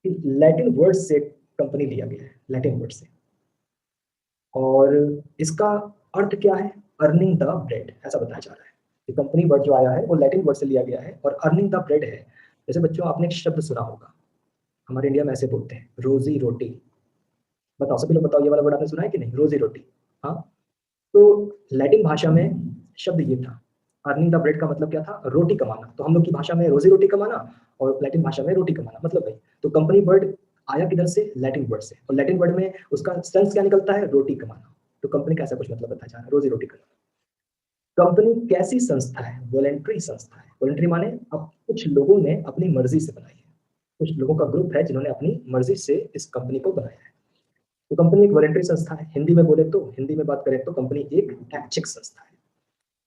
कि Latin word से company लिया गया है, लैटिन वर्ड से। और इसका अर्थ क्या है? अर्निंग द ब्रेड, ऐसा बताया जा रहा है कि कंपनी वर्ड जो आया है वो लैटिन वर्ड से लिया गया है और अर्निंग द ब्रेड है। जैसे बच्चों आपने एक शब्द सुना होगा, हमारे इंडिया में ऐसे बोलते हैं, रोजी रोटी। बताओ सभी लोग बताओ, ये वाला वर्ड आपने सुना है कि नहीं, रोजी रोटी? हाँ। तो लैटिन भाषा में शब्द ये था। अर्निंग द ब्रेड का मतलब क्या था? रोटी कमाना। तो हम लोग की भाषा में रोजी रोटी कमाना और लैटिन भाषा में रोटी कमाना, मतलब भाई। तो कंपनी वर्ड आया किधर से? लैटिन वर्ड से। और लैटिन वर्ड में उसका सेंस क्या निकलता है? रोटी कमाना। तो कंपनी का ऐसा कुछ मतलब बताया जा रहा है, रोजी रोटी कमाना। कंपनी कैसी संस्था है? वॉलेंट्री संस्था है। वॉलेंट्री माने अब कुछ लोगों ने अपनी मर्जी से बनाई है, कुछ लोगों का ग्रुप है जिन्होंने अपनी मर्जी से इस कंपनी को बनाया है। तो कंपनी एक वॉलेंट्री संस्था है। हिंदी में बोले तो, हिंदी में बात करें तो कंपनी एक ऐच्छिक संस्था है।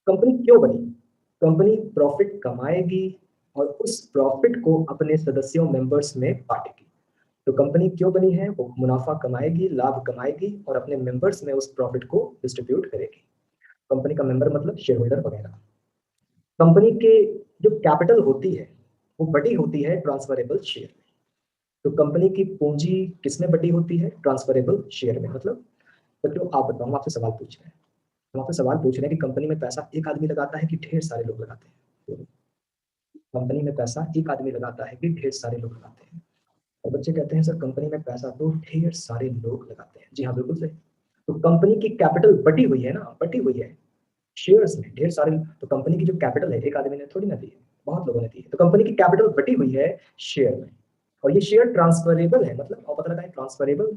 कंपनी क्यों बनी? कंपनी प्रॉफिट कमाएगी और उस प्रॉफिट को अपने सदस्यों मेंबर्स में बांटेगी। तो कंपनी क्यों बनी है? वो मुनाफा कमाएगी, लाभ कमाएगी और अपने मेंबर्स में उस प्रॉफिट को डिस्ट्रीब्यूट करेगी। कंपनी का मेंबर मतलब शेयर होल्डर वगैरह। कंपनी के जो कैपिटल होती है वो बटी होती है ट्रांसफरेबल शेयर में। तो कंपनी की पूंजी किसमें बटी होती है? ट्रांसफरेबल शेयर में। मतलब बच्चों आप बताओ, हम आपसे सवाल पूछ रहे हैं, हम आपसे सवाल पूछ रहे हैं कि कंपनी में पैसा एक आदमी लगाता है कि ढेर सारे लोग लगाते हैं? कंपनी में पैसा एक आदमी लगाता है कि ढेर सारे लोग लगाते हैं? और बच्चे कहते हैं सर कंपनी में पैसा तो ढेर सारे लोग लगाते हैं। जी हाँ, बिल्कुल सही। तो कंपनी की कैपिटल बटी हुई है ना, बटी हुई है शेयर्स में, ढेर सारे। तो कंपनी की जो कैपिटल है एक आदमी ने थोड़ी ना दी है, बहुत लोगों ने दी है। तो कंपनी की कैपिटल बटी हुई है शेयर में। और ये शेयर ट्रांसफरेबल है, मतलब और पता लगा है ट्रांसफरेबल,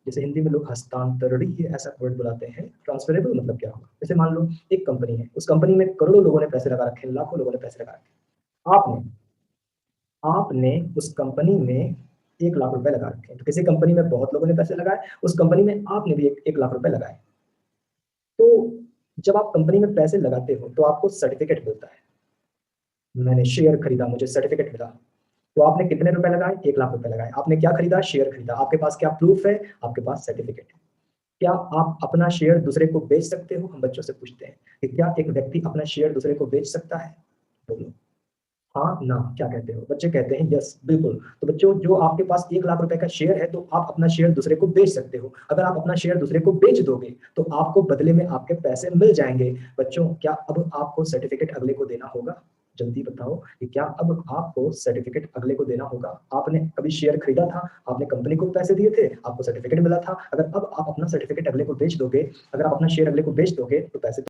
जैसे हिंदी में लोग हस्तांतरणीय ऐसा वर्ड बुलाते हैं। ट्रांसफरेबल मतलब क्या होगा? जैसे मान लो एक कंपनी है, उस कंपनी में करोड़ों लोगों ने पैसे लगा रखे हैं, लाखों लोगों ने पैसे लगा रखे हैं। आपने आपने उस कंपनी में 1 लाख रुपए लगा रखे हैं। तो किसी कंपनी में बहुत लोगों ने पैसे लगाए, उस कंपनी में आपने भी 1 लाख रुपए लगाए। तो जब आप कंपनी में पैसे लगाते हो तो आपको सर्टिफिकेट मिलता है। मैंने शेयर खरीदा, मुझे सर्टिफिकेट मिला। तो आपने कितने रुपए लगाए? 1 लाख रुपए लगाए। आपने क्या खरीदा? शेयर खरीदा। आपके पास क्या प्रूफ है? आपके पास सर्टिफिकेट है। क्या आप अपना शेयर दूसरे को बेच सकते हो? हम बच्चों से पूछते हैं कि क्या एक व्यक्ति अपना शेयर दूसरे को बेच सकता है? बोलो हाँ ना, क्या कहते हो? बच्चे कहते हैं यस, बिल्कुल। तो बच्चों, जो आपके पास 1 लाख रुपए का शेयर है तो आप अपना शेयर दूसरे को बेच सकते हो। अगर आप अपना शेयर दूसरे को बेच दोगे तो आपको बदले में आपके पैसे मिल जाएंगे। बच्चों, क्या अब आपको सर्टिफिकेट अगले को देना होगा? जल्दी बताओ कि क्या अब आपको सर्टिफिकेट अगले को देना होगा? आपने कभी शेयर खरीदा था, आपने कंपनी को पैसे दिए थे, आपको सर्टिफिकेट मिला था। अगर अब आप अपना सर्टिफिकेट अगले को बेच दोगे, अगर आप अपना शेयर अगले को बेच दोगे तो पैसे